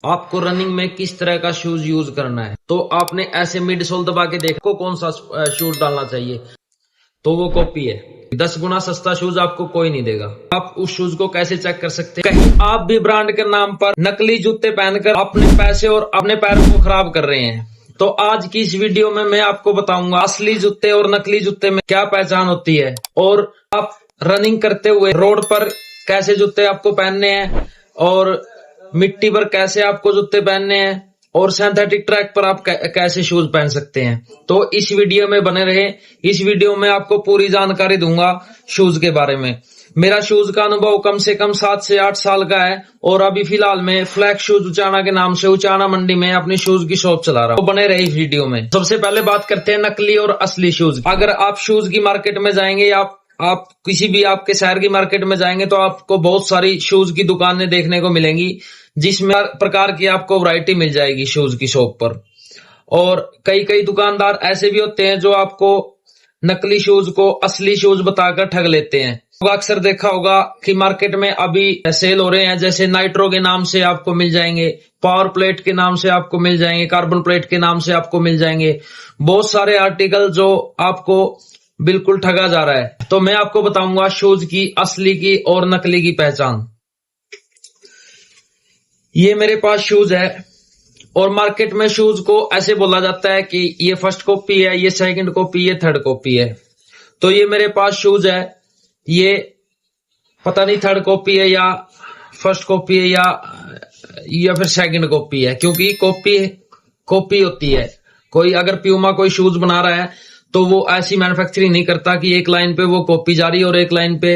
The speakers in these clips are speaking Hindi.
आपको रनिंग में किस तरह का शूज यूज करना है, तो आपने ऐसे मिड सोल दबा के देखो कौन सा शूज डालना चाहिए, तो वो कॉपी है। 10 गुना सस्ता शूज आपको कोई नहीं देगा। आप उस शूज को कैसे चेक कर सकते हैं? कहीं आप भी ब्रांड के नाम पर नकली जूते पहनकर अपने पैसे और अपने पैरों को खराब कर रहे हैं। तो आज की इस वीडियो में मैं आपको बताऊंगा असली जूते और नकली जूते में क्या पहचान होती है, और आप रनिंग करते हुए रोड पर कैसे जूते आपको पहनने हैं, और मिट्टी पर कैसे आपको जूते पहनने हैं, और सिंथेटिक ट्रैक पर आप कैसे शूज पहन सकते हैं। तो इस वीडियो में बने रहे। इस वीडियो में आपको पूरी जानकारी दूंगा शूज के बारे में। मेरा शूज का अनुभव कम से कम 7 से 8 साल का है, और अभी फिलहाल मैं फ्लैक्स शूज उचाना के नाम से उचाना मंडी में अपनी शूज की शॉप चला रहा हूँ। तो बने रहे इस वीडियो में। सबसे पहले बात करते हैं नकली और असली शूज। अगर आप शूज की मार्केट में जाएंगे या आप किसी भी आपके शहर की मार्केट में जाएंगे तो आपको बहुत सारी शूज की दुकानें देखने को मिलेंगी, जिसमें प्रकार की आपको वैरायटी मिल जाएगी शूज की शॉप पर। और कई कई दुकानदार ऐसे भी होते हैं जो आपको नकली शूज को असली शूज बताकर ठग लेते हैं। अक्सर देखा होगा कि मार्केट में अभी सेल हो रहे हैं, जैसे नाइट्रो के नाम से आपको मिल जाएंगे, पावर प्लेट के नाम से आपको मिल जाएंगे, कार्बन प्लेट के नाम से आपको मिल जाएंगे, बहुत सारे आर्टिकल जो आपको बिल्कुल ठगा जा रहा है। तो मैं आपको बताऊंगा शूज की असली की और नकली की पहचान। ये मेरे पास शूज है, और मार्केट में शूज को ऐसे बोला जाता है कि ये फर्स्ट कॉपी है, ये सेकंड कॉपी, ये थर्ड कॉपी है। तो ये मेरे पास शूज है, ये पता नहीं थर्ड कॉपी है या फर्स्ट कॉपी है या फिर सेकंड कॉपी है, क्योंकि कॉपी होती है। कोई अगर प्यूमा कोई शूज बना रहा है तो वो ऐसी मैन्युफैक्चरिंग नहीं करता कि एक लाइन पे वो कॉपी जा रही है और एक लाइन पे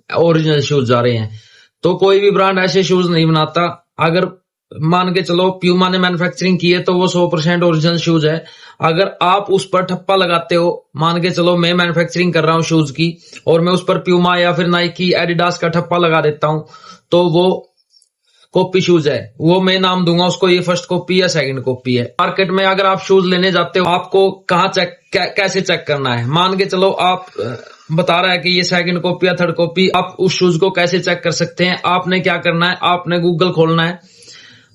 ओरिजिनल शूज जा रहे हैं। तो कोई भी ब्रांड ऐसे शूज नहीं बनाता। अगर मान के चलो प्यूमा ने मैन्युफैक्चरिंग की है तो वो 100% ओरिजिनल शूज है। अगर आप उस पर ठप्पा लगाते हो, मान के चलो मैं मैन्युफैक्चरिंग कर रहा हूं शूज की और मैं उस पर प्यूमा या फिर नाइकी एडिडास का ठप्पा लगा देता हूं, तो वो कॉपी शूज है। वो मैं नाम दूंगा उसको, ये फर्स्ट कॉपी या सेकंड कॉपी है। मार्केट में अगर आप शूज लेने जाते हो, आपको कहाँ कैसे चेक करना है? मान के चलो आप बता रहा है कि ये सेकंड कॉपी या थर्ड कॉपी, आप उस शूज को कैसे चेक कर सकते हैं? आपने क्या करना है, आपने गूगल खोलना है,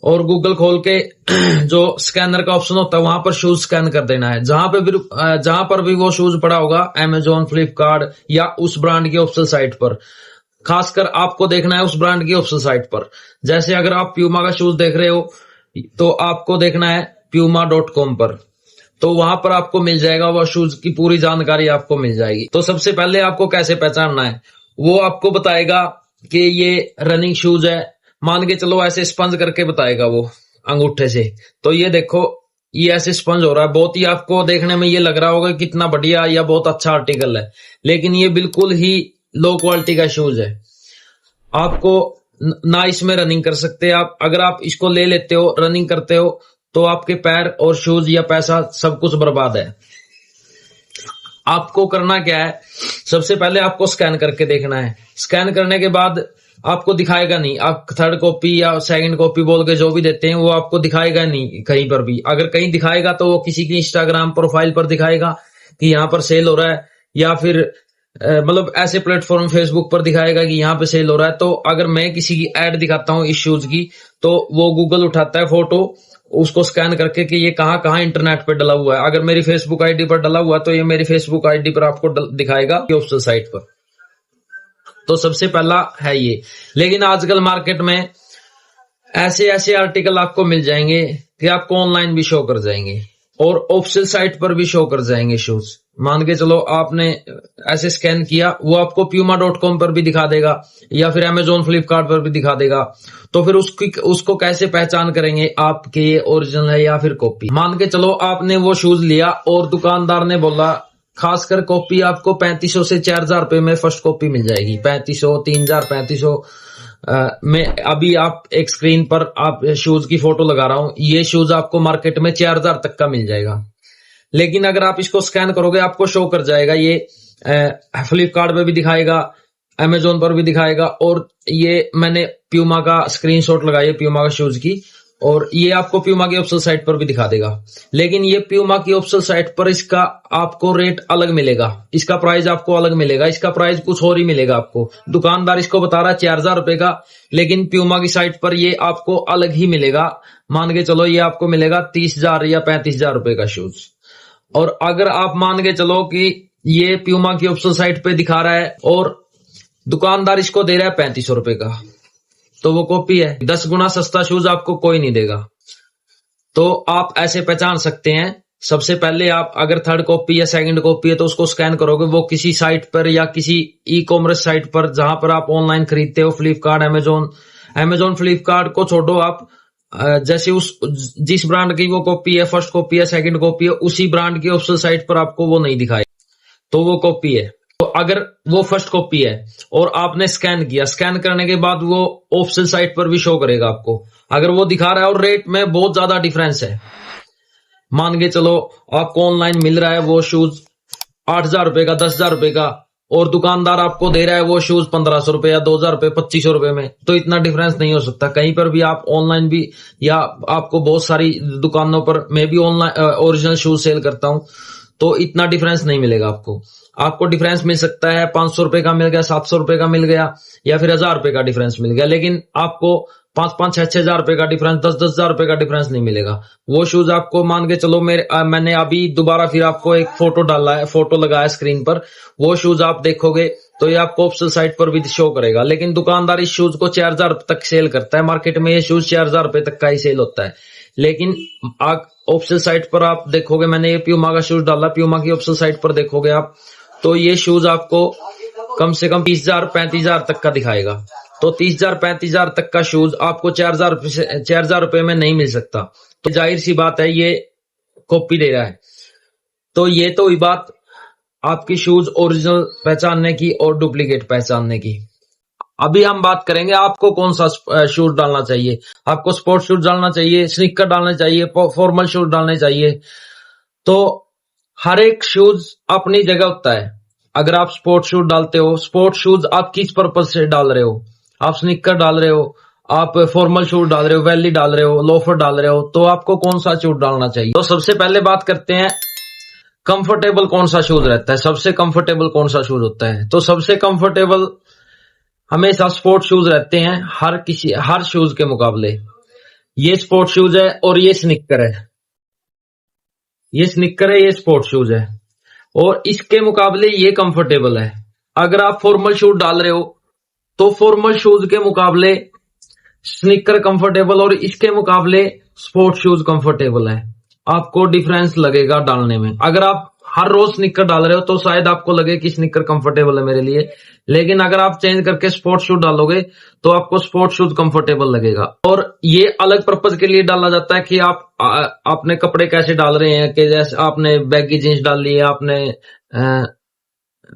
और गूगल खोल के जो स्कैनर का ऑप्शन होता है वहां पर शूज स्कैन कर देना है। जहां पर भी वो शूज पड़ा होगा, अमेजोन, फ्लिपकार्ट या उस ब्रांड की ऑफिशियल साइट पर, खासकर आपको देखना है उस ब्रांड की ऑफिशियल साइट पर। जैसे अगर आप प्यूमा का शूज देख रहे हो तो आपको देखना है puma.com पर, तो वहां पर आपको मिल जाएगा वो शूज की पूरी जानकारी आपको मिल जाएगी। तो सबसे पहले आपको कैसे पहचानना है, वो आपको बताएगा कि ये रनिंग शूज है। मान के चलो ऐसे स्पंज करके बताएगा वो अंगूठे से। तो ये देखो, ये ऐसे स्पंज हो रहा है। बहुत ही आपको देखने में ये लग रहा होगा कितना बढ़िया या बहुत अच्छा आर्टिकल है, लेकिन ये बिल्कुल ही लो क्वालिटी का शूज है। आपको ना इसमें रनिंग कर सकते आप। अगर आप इसको ले लेते हो, रनिंग करते हो, तो आपके पैर और शूज या पैसा सब कुछ बर्बाद है। आपको करना क्या है, सबसे पहले आपको स्कैन करके देखना है। स्कैन करने के बाद आपको दिखाएगा नहीं, आप थर्ड कॉपी या सेकंड कॉपी बोल के जो भी देते हैं वो आपको दिखाएगा नहीं कहीं पर भी। अगर कहीं दिखाएगा तो वो किसी की इंस्टाग्राम प्रोफाइल पर दिखाएगा कि यहाँ पर सेल हो रहा है, या फिर मतलब ऐसे प्लेटफॉर्म फेसबुक पर दिखाएगा कि यहाँ पे सेल हो रहा है। तो अगर मैं किसी की एड दिखाता हूँ इस शूज की, तो वो गूगल उठाता है फोटो, उसको स्कैन करके कि ये कहाँ कहाँ इंटरनेट पे डला हुआ है। अगर मेरी फेसबुक आईडी पर डला हुआ है तो ये मेरी फेसबुक आईडी पर आपको दिखाएगा ऑफिशियल साइट पर। तो सबसे पहला है ये। लेकिन आजकल मार्केट में ऐसे ऐसे आर्टिकल आपको मिल जाएंगे कि आपको ऑनलाइन भी शो कर जाएंगे और ऑफिशियल साइट पर भी शो कर जाएंगे शूज। मान के चलो आपने ऐसे स्कैन किया, वो आपको puma.com पर भी दिखा देगा या फिर अमेजोन, फ्लिपकार्ट पर भी दिखा देगा। तो फिर उसको कैसे पहचान करेंगे आप कि ये ओरिजिनल है या फिर कॉपी? मान के चलो आपने वो शूज लिया और दुकानदार ने बोला खासकर कॉपी आपको 3500 से 4000 रुपए में फर्स्ट कॉपी मिल जाएगी। 3500, 3000, 3500 में अभी आप एक स्क्रीन पर आप शूज की फोटो लगा रहा हूं, ये शूज आपको मार्केट में 4000 तक का मिल जाएगा। लेकिन अगर आप इसको स्कैन करोगे आपको शो कर जाएगा, ये फ्लिपकार्ट पे भी दिखाएगा, अमेजोन पर भी दिखाएगा। और ये मैंने प्यूमा का स्क्रीनशॉट लगाई है, प्यूमा का शूज की, और ये आपको प्यूमा की ऑफिशियल साइट पर भी दिखा देगा। लेकिन ये प्यूमा की ऑफिशियल साइट पर इसका आपको रेट अलग मिलेगा, इसका प्राइस आपको अलग मिलेगा, इसका प्राइस कुछ और ही मिलेगा आपको। दुकानदार इसको बता रहा है 4000 रुपए का, लेकिन प्यूमा की साइट पर ये आपको अलग ही मिलेगा। मान के चलो ये आपको मिलेगा 30,000 या 35,000 रुपए का शूज। और अगर आप मान के चलो कि ये प्यूमा की ऑफिशियल साइट पे दिखा रहा है और दुकानदार इसको दे रहा है 3500 रुपए का, तो वो कॉपी है। 10 गुना सस्ता शूज आपको कोई नहीं देगा। तो आप ऐसे पहचान सकते हैं। सबसे पहले आप अगर थर्ड कॉपी या सेकंड कॉपी है तो उसको स्कैन करोगे, वो किसी साइट पर या किसी ई कॉमर्स साइट पर जहां पर आप ऑनलाइन खरीदते हो, फ्लिपकार्ट, अमेजोन फ्लिपकार्ट को छोड़ो आप, जैसे उस जिस ब्रांड की वो कॉपी है, फर्स्ट कॉपी है, सेकंड कॉपी है, उसी ब्रांड की ऑफिशियल साइट पर आपको वो नहीं दिखाए, तो वो कॉपी है। तो अगर वो फर्स्ट कॉपी है और आपने स्कैन किया, स्कैन करने के बाद वो ऑफिशियल साइट पर भी शो करेगा आपको। अगर वो दिखा रहा है और रेट में बहुत ज्यादा डिफरेंस है, मान के चलो आपको ऑनलाइन मिल रहा है वो शूज 8,000 रुपए का, 10,000 रुपए का, और दुकानदार आपको दे रहा है वो शूज 1,500 रुपए या 2,000 रुपए, 2,500 रुपए में, तो इतना डिफरेंस नहीं हो सकता। कहीं पर भी आप ऑनलाइन भी, या आपको बहुत सारी दुकानों पर मैं भी ऑनलाइन ओरिजिनल शूज सेल करता हूं, तो इतना डिफरेंस नहीं मिलेगा आपको। आपको डिफरेंस मिल सकता है 500 रुपए का मिल गया, 700 रुपए का मिल गया, या फिर 1,000 रुपए का डिफरेंस मिल गया, लेकिन आपको 5-5, 6-6 रुपए का डिफरेंस, 10-10 हजार रुपए का डिफरेंस नहीं मिलेगा। वो शूज आपको मान के चलो मैंने अभी दोबारा फिर आपको एक फोटो डाला है, फोटो लगाया स्क्रीन पर, वो शूज आप देखोगे तो ये आपको ऑफिशियल साइट पर भी शो करेगा। लेकिन दुकानदार इस शूज को 4,000 तक सेल करता है, मार्केट में ये शूज 4,000 रुपए तक का ही सेल होता है। लेकिन ऑफिशियल साइट पर आप देखोगे, मैंने ये प्यूमा का शूज डाला, प्यूमा की ऑफिशियल साइट पर देखोगे आप, तो ये शूज आपको कम से कम 30,000-35,000 तक का दिखाएगा। तो 30,000-35,000 तक का शूज आपको 4,000 रुपए में नहीं मिल सकता। तो जाहिर सी बात है ये कॉपी दे रहा है। तो ये तो हुई बात आपकी शूज ओरिजिनल पहचानने की और डुप्लीकेट पहचानने की। अभी हम बात करेंगे आपको कौन सा शूज डालना चाहिए। आपको स्पोर्ट्स शूज डालना चाहिए, स्नीकर डालने चाहिए, फॉर्मल शूज डालने चाहिए। तो हर एक शूज अपनी जगह होता है। अगर आप स्पोर्ट्स शूज डालते हो, स्पोर्ट्स शूज आप किस पर्पज से डाल रहे हो, आप स्नीकर डाल रहे हो, आप फॉर्मल शूज डाल रहे हो, वैली डाल रहे हो, लोफर डाल रहे हो, तो आपको कौन सा शूज डालना चाहिए। तो सबसे पहले बात करते हैं कंफर्टेबल कौन सा शूज रहता है, सबसे कंफर्टेबल कौन सा शूज होता है। तो सबसे कंफर्टेबल हमेशा स्पोर्ट्स शूज रहते हैं, हर शूज के मुकाबले। ये स्पोर्ट्स शूज है और ये स्नीकर है, ये स्नीकर है, ये स्पोर्ट्स शूज है, और इसके मुकाबले ये कंफर्टेबल है। अगर आप फॉर्मल शूज डाल रहे हो तो फॉर्मल शूज के मुकाबले स्नीकर कंफर्टेबल और इसके मुकाबले स्पोर्ट्स शूज कंफर्टेबल है। आपको डिफरेंस लगेगा डालने में। अगर आप हर रोज स्नीकर डाल रहे हो तो शायद आपको लगे कि स्नीकर कंफर्टेबल है मेरे लिए, लेकिन अगर आप चेंज करके स्पोर्ट्स शूज डालोगे तो आपको स्पोर्ट्स शूज कंफर्टेबल लगेगा। और ये अलग पर्पज के लिए डाला जाता है कि आप अपने कपड़े कैसे डाल रहे हैं, कि जैसे आपने बैगी जींस डाल ली है, आपने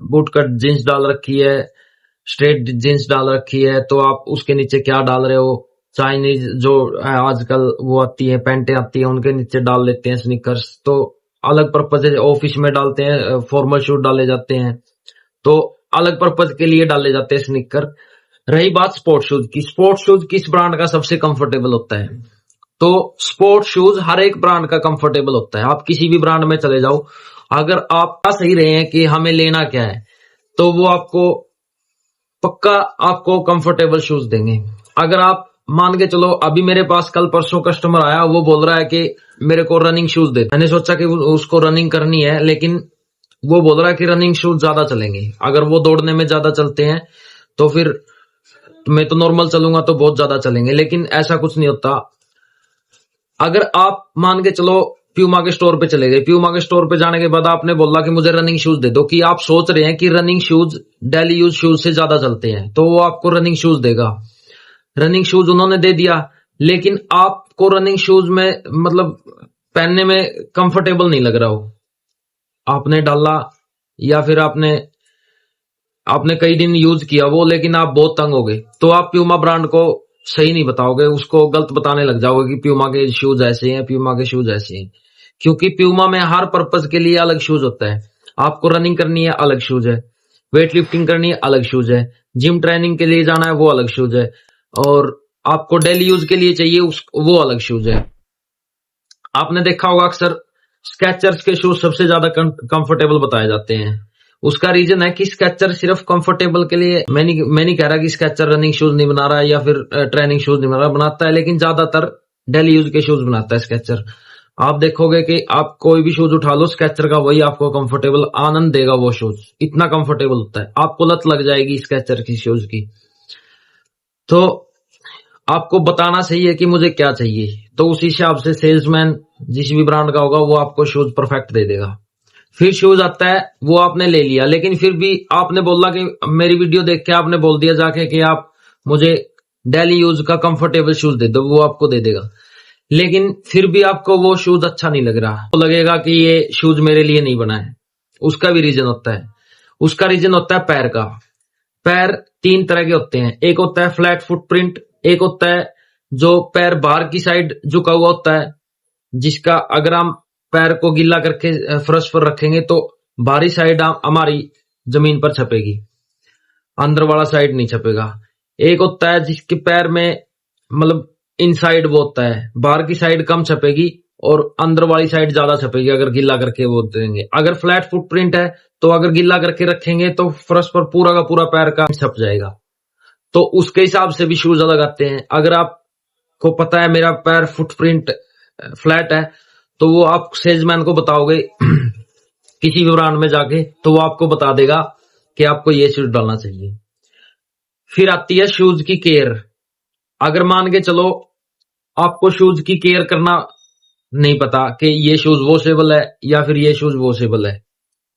बूट कट जींस डाल रखी है, स्ट्रेट जींस डाल रखी है, तो आप उसके नीचे क्या डाल रहे हो। चाइनीज जो आजकल वो आती है, पैंटें आती है, उनके नीचे डाल लेते हैं स्नीकर्स, तो अलग पर्पज है। ऑफिस में डालते हैं, फॉर्मल शूज डाले जाते हैं, तो अलग पर्पज के लिए डाले जाते हैं स्नीकर। रही बात स्पोर्ट्स शूज की, स्पोर्ट्स शूज किस ब्रांड का सबसे कंफर्टेबल होता है। तो स्पोर्ट्स शूज हर एक ब्रांड का कंफर्टेबल होता है। आप किसी भी ब्रांड में चले जाओ, अगर आप सही रहे हैं कि हमें लेना क्या है, तो वो आपको पक्का आपको कंफर्टेबल शूज देंगे। अगर आप मान के चलो, अभी मेरे पास कल परसों कस्टमर आया, वो बोल रहा है कि मेरे को रनिंग शूज दे। मैंने सोचा कि उसको रनिंग करनी है, लेकिन वो बोल रहा है कि रनिंग शूज ज्यादा चलेंगे। अगर वो दौड़ने में ज्यादा चलते हैं तो फिर मैं तो नॉर्मल चलूंगा तो बहुत ज्यादा चलेंगे, लेकिन ऐसा कुछ नहीं होता। अगर आप मान के चलो प्यूमा के स्टोर पे चले गए, प्यूमा के स्टोर पे जाने के बाद आपने बोला कि मुझे रनिंग शूज दे दो, कि आप सोच रहे हैं कि running shoes daily use shoes से ज्यादा चलते हैं, तो वो आपको रनिंग शूज देगा। रनिंग शूज उन्होंने दे दिया, लेकिन आपको रनिंग शूज में मतलब पहनने में कंफर्टेबल नहीं लग रहा हो, आपने डाला या फिर आपने कई दिन यूज किया वो, लेकिन आप बहुत तंग हो गए, तो आप प्यूमा ब्रांड को सही नहीं बताओगे, उसको गलत बताने लग जाओगे कि प्यूमा के शूज ऐसे हैं, प्यूमा के शूज ऐसे हैं। क्योंकि प्यूमा में हर पर्पज के लिए अलग शूज होता है। आपको रनिंग करनी है, अलग शूज है, वेट लिफ्टिंग करनी है, अलग शूज है, जिम ट्रेनिंग के लिए जाना है, वो अलग शूज है, और आपको डेली यूज के लिए चाहिए वो अलग शूज है। आपने देखा होगा अक्सर स्केचर्स के शूज सबसे ज्यादा कंफर्टेबल बताए जाते हैं। उसका रीजन है कि स्केचर सिर्फ कंफर्टेबल के लिए, मैं नहीं कह रहा कि स्केचर रनिंग शूज नहीं बना रहा है या फिर ट्रेनिंग शूज नहीं बना रहा, बनाता है, लेकिन ज्यादातर डेली यूज के शूज बनाता है स्केचर। आप देखोगे कि आप कोई भी शूज उठा लो स्केचर का, वही आपको कंफर्टेबल आनंद देगा। वो शूज इतना कंफर्टेबल होता है, आपको लत लग जाएगी स्केचर की शूज की। तो आपको बताना सही है कि मुझे क्या चाहिए, तो उस हिसाब से सेल्समैन जिस भी ब्रांड का होगा वो आपको शूज परफेक्ट दे देगा। फिर शूज आता है, वो आपने ले लिया, लेकिन फिर भी आपने बोला कि मेरी वीडियो देख के आपने बोल दिया जाके कि आप मुझे डेली यूज का कंफर्टेबल शूज दे दो, वो आपको दे देगा। लेकिन फिर भी आपको वो शूज अच्छा नहीं लग रहा, तो लगेगा कि ये शूज मेरे लिए नहीं बना है। उसका भी रीजन होता है। उसका रीजन होता है पैर का। पैर 3 तरह के होते हैं। एक होता है फ्लैट फुटप्रिंट, एक होता है जो पैर बाहर की साइड झुका हुआ होता है, जिसका अगर हम पैर को गीला करके फर्श पर रखेंगे तो बाहरी साइड हमारी जमीन पर छपेगी, अंदर वाला साइड नहीं छपेगा। एक होता है जिसके पैर में मतलब इनसाइड वो होता है, बाहर की साइड कम छपेगी और अंदर वाली साइड ज्यादा छपेगी अगर गीला करके वो देंगे। अगर फ्लैट फुटप्रिंट है तो अगर गीला करके रखेंगे तो फर्श पर पूरा का पूरा पैर का छप जाएगा। तो उसके हिसाब से भी शूज अलग आते हैं। अगर आपको पता है मेरा पैर फुटप्रिंट फ्लैट है तो वो आप सेल्समैन को बताओगे किसी भी ब्रांड में जाके, तो वो आपको बता देगा कि आपको ये शूज डालना चाहिए। फिर आती है शूज की केयर। अगर मान के चलो आपको शूज की केयर करना नहीं पता कि ये शूज वॉशेबल है या फिर ये शूज वॉशेबल है,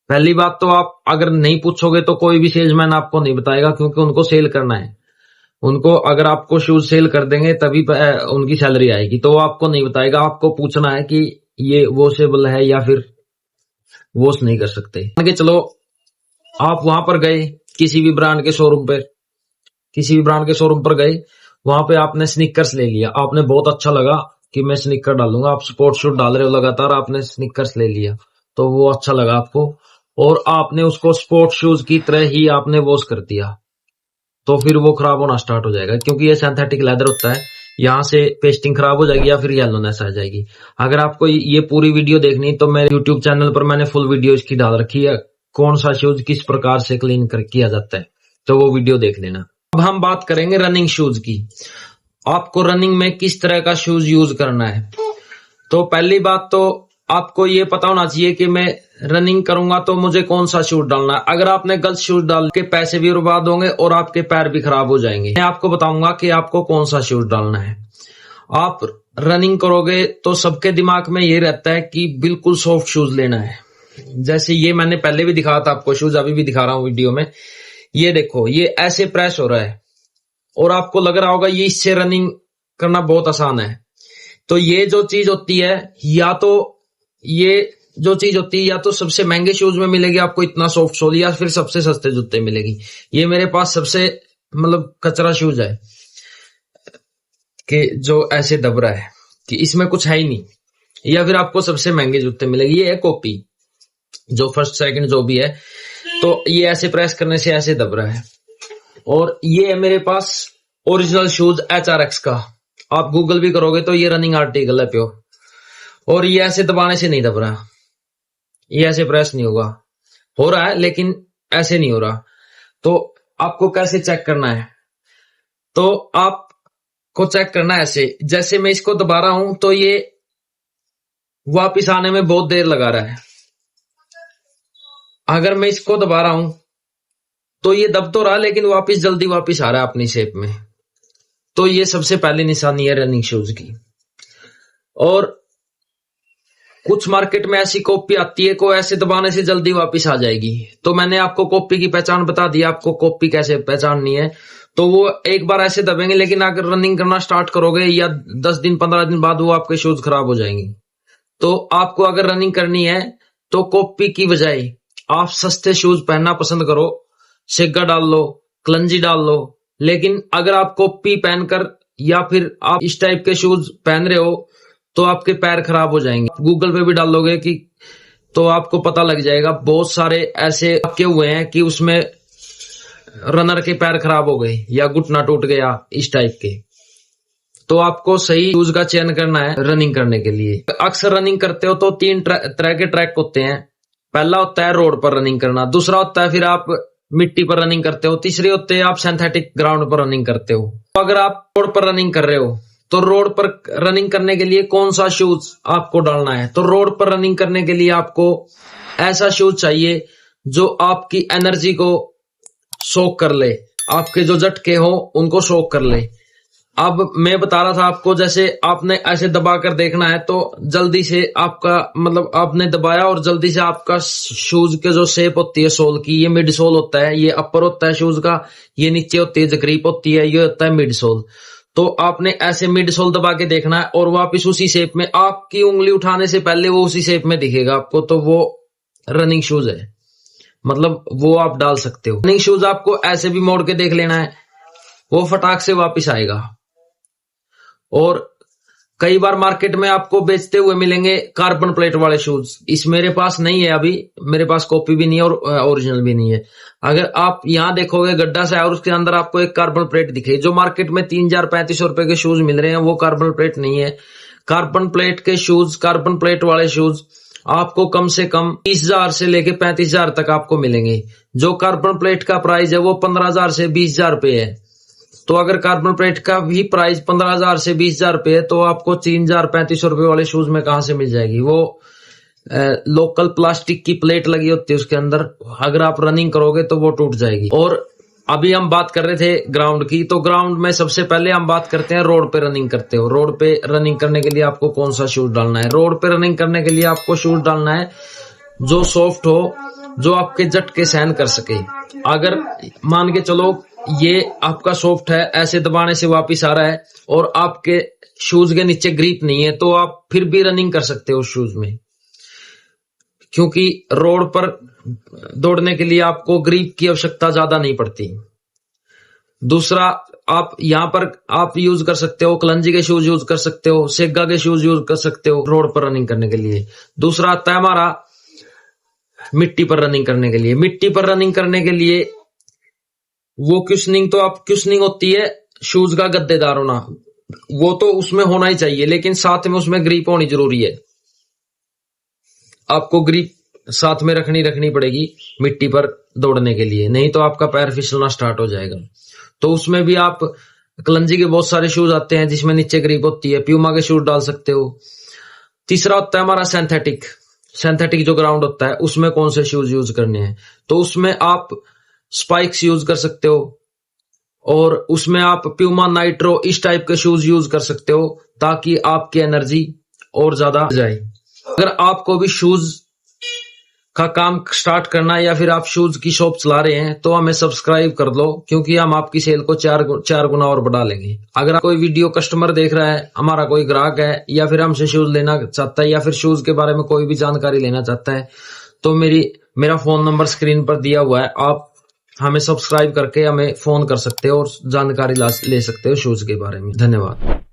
पहली बात तो आप अगर नहीं पूछोगे तो कोई भी सेल्समैन आपको नहीं बताएगा, क्योंकि उनको सेल करना है। उनको अगर आपको शूज सेल कर देंगे तभी उनकी सैलरी आएगी, तो वो आपको नहीं बताएगा। आपको पूछना है कि ये वॉशेबल है या फिर वॉश नहीं कर सकते। मान के चलो आप वहां पर गए किसी भी ब्रांड के शोरूम पर गए, वहां पे आपने स्नीकर्स ले लिया, आपने बहुत अच्छा लगा कि मैं स्नीकर डालूंगा, आप स्पोर्ट्स शूज डाल रहे हो लगातार, आपने स्नीकर्स ले लिया तो वो अच्छा लगा आपको और आपने उसको स्पोर्ट्स शूज की तरह ही आपने वॉश कर दिया, तो फिर वो खराब होना स्टार्ट हो जाएगा, क्योंकि ये सिंथेटिक लेदर होता है, यहाँ से पेस्टिंग खराब हो जाएगी या फिर येलोनेस आ जाएगी। अगर आपको ये पूरी वीडियो देखनी तो मेरे यूट्यूब चैनल पर मैंने फुल वीडियो इसकी डाल रखी है, कौन सा शूज किस प्रकार से क्लीन किया जाता है, तो वो वीडियो देख लेना। अब हम बात करेंगे रनिंग शूज की। आपको रनिंग में किस तरह का शूज यूज करना है। तो पहली बात तो आपको ये पता होना चाहिए कि मैं रनिंग करूंगा तो मुझे कौन सा शूज डालना है। अगर आपने गलत शूज डाल के पैसे भी बर्बाद होंगे और आपके पैर भी खराब हो जाएंगे। मैं आपको बताऊंगा कि आपको कौन सा शूज डालना है। आप रनिंग करोगे तो सबके दिमाग में ये रहता है कि बिल्कुल सॉफ्ट शूज लेना है। जैसे ये मैंने पहले भी दिखाया था आपको शूज, अभी भी दिखा रहा हूं वीडियो में। ये देखो, ये ऐसे प्रेस हो रहा है और आपको लग रहा होगा ये इससे रनिंग करना बहुत आसान है। तो ये जो चीज होती है, या तो सबसे महंगे शूज में मिलेगी आपको इतना सॉफ्ट सोल, या फिर सबसे सस्ते जूते मिलेगी। ये मेरे पास सबसे मतलब कचरा शूज है कि जो ऐसे दब रहा है कि इसमें कुछ है ही नहीं, या फिर आपको सबसे महंगे जूते मिलेगी। ये है कॉपी, जो फर्स्ट सेकंड जो भी है, तो ये ऐसे प्रेस करने से ऐसे दब रहा है। और ये है मेरे पास ओरिजिनल शूज HRX का, आप गूगल भी करोगे तो ये रनिंग आर्टिकल है प्योर, और ये ऐसे दबाने से नहीं दब रहा, ये ऐसे प्रेस नहीं होगा, हो रहा है लेकिन ऐसे नहीं हो रहा। तो आपको कैसे चेक करना है, तो आपको चेक करना है ऐसे, जैसे मैं इसको दबा रहा हूं तो ये वापिस आने में बहुत देर लगा रहा है। अगर मैं इसको दबा रहा हूं तो ये दब तो रहा लेकिन जल्दी वापिस आ रहा है अपनी शेप में। तो ये सबसे पहली निशानी है रनिंग शूज की। और कुछ मार्केट में ऐसी कॉपी आती है को ऐसे दबाने से जल्दी वापस आ जाएगी। तो मैंने आपको कॉपी की पहचान बता दी, आपको कॉपी कैसे पहचाननी है। तो वो एक बार ऐसे दबेंगे, लेकिन अगर रनिंग करना स्टार्ट करोगे या 10 दिन 15 दिन बाद वो आपके शूज खराब हो जाएंगे। तो आपको अगर रनिंग करनी है तो कॉपी की बजाय आप सस्ते शूज पहनना पसंद करो, सेगा डाल लो, क्लंजी डाल लो। लेकिन अगर आप कॉपी पहनकर या फिर आप इस टाइप के शूज पहन रहे हो तो आपके पैर खराब हो जाएंगे। गूगल पे भी डालोगे कि तो आपको पता लग जाएगा, बहुत सारे ऐसे रखे हुए हैं कि उसमें रनर के पैर खराब हो गए या घुटना टूट गया, इस टाइप के। तो आपको सही शूज का चयन करना है रनिंग करने के लिए। अक्सर रनिंग करते हो तो 3 तरह के ट्रैक होते हैं। पहला होता है रोड पर रनिंग करना, दूसरा होता है फिर आप मिट्टी पर रनिंग करते हो, तीसरी होते हैं आप सिंथेटिक ग्राउंड पर रनिंग करते हो। तो अगर आप रोड पर रनिंग कर रहे हो तो रोड पर रनिंग करने के लिए कौन सा शूज आपको डालना है? तो रोड पर रनिंग करने के लिए आपको ऐसा शूज चाहिए जो आपकी एनर्जी को सोक कर ले, आपके जो झटके हो उनको सोक कर ले। अब मैं बता रहा था आपको, जैसे आपने ऐसे दबा कर देखना है तो जल्दी से आपका मतलब आपने दबाया और जल्दी से आपका शूज के जो शेप होती है सोल की, ये मिड सोल होता है, ये अपर होता है शूज का, ये नीचे होती है जक्रीप होती है, ये होता है मिड सोल। तो आपने ऐसे मिड सोल दबा के देखना है और वापिस उसी शेप में, आपकी उंगली उठाने से पहले वो उसी शेप में दिखेगा आपको, तो वो रनिंग शूज है, मतलब वो आप डाल सकते हो। रनिंग शूज आपको ऐसे भी मोड़ के देख लेना है, वो फटाक से वापिस आएगा। और कई बार मार्केट में आपको बेचते हुए मिलेंगे कार्बन प्लेट वाले शूज। इस मेरे पास नहीं है, अभी मेरे पास कॉपी भी नहीं है और ओरिजिनल भी नहीं है। अगर आप यहां देखोगे गड्ढा सा है और उसके अंदर आपको एक कार्बन प्लेट दिखे, जो मार्केट में 3000-3500 रुपए के शूज मिल रहे हैं वो कार्बन प्लेट नहीं है। कार्बन प्लेट के शूज, कार्बन प्लेट वाले शूज आपको कम से कम 30,000 से लेके 35,000 तक आपको मिलेंगे। जो कार्बन प्लेट का प्राइस है वो 15,000 से 20,000 रुपए है। तो अगर कार्बन प्लेट का भी प्राइस 15,000 से 20,000 रुपए है तो आपको 3,000-3,500 रुपए वाले शूज में कहां से मिल जाएगी? वो लोकल प्लास्टिक की प्लेट लगी होती है उसके अंदर, अगर आप रनिंग करोगे तो वो टूट जाएगी। और अभी हम बात कर रहे थे ग्राउंड की, तो ग्राउंड में सबसे पहले हम बात करते हैं रोड पे रनिंग करते हो। रोड पे रनिंग करने के लिए आपको कौन सा शूज डालना है? रोड पे रनिंग करने के लिए आपको शूज डालना है जो सॉफ्ट हो, जो आपके झटके सहन कर सके। अगर मान के चलो ये आपका सॉफ्ट है, ऐसे दबाने से वापिस आ रहा है और आपके शूज के नीचे ग्रिप नहीं है, तो आप फिर भी रनिंग कर सकते हो उस शूज में, क्योंकि रोड पर दौड़ने के लिए आपको ग्रिप की आवश्यकता ज्यादा नहीं पड़ती। दूसरा, आप यहां पर आप यूज कर सकते हो कलंजी के शूज यूज कर सकते हो, सेगा के शूज यूज कर सकते हो रोड पर रनिंग करने के लिए। दूसरा आता है हमारा मिट्टी पर रनिंग करने के लिए। मिट्टी पर रनिंग करने के लिए वो क्यूशनिंग, तो आप क्यूशनिंग होती है शूज का गद्देदार होना, वो तो उसमें होना ही चाहिए, लेकिन साथ में उसमें ग्रिप होनी जरूरी है। आपको ग्रिप साथ में रखनी पड़ेगी मिट्टी पर दौड़ने के लिए, नहीं तो आपका पैर फिसलना स्टार्ट हो जाएगा। तो उसमें भी आप कलंजी के बहुत सारे शूज आते हैं जिसमें नीचे ग्रिप होती है, प्यूमा के शूज डाल सकते हो। तीसरा होता है हमारा सिंथेटिक जो ग्राउंड होता है उसमें कौन से शूज यूज करने हैं? तो उसमें आप स्पाइक्स यूज कर सकते हो और उसमें आप प्यूमा, नाइट्रो इस टाइप के शूज यूज कर सकते हो ताकि आपकी एनर्जी और ज्यादा जाए। अगर आपको भी शूज का काम स्टार्ट करना है या फिर आप शूज की शॉप चला रहे हैं तो हमें सब्सक्राइब कर लो, क्योंकि हम आपकी सेल को 4 गुना और बढ़ा लेंगे। अगर कोई वीडियो कस्टमर देख रहा है, हमारा कोई ग्राहक है या फिर हमसे शूज लेना चाहता है या फिर शूज के बारे में कोई भी जानकारी लेना चाहता है, तो मेरा फोन नंबर स्क्रीन पर दिया हुआ है, आप हमें सब्सक्राइब करके हमें फोन कर सकते हो और जानकारी ले सकते हो शूज के बारे में। धन्यवाद।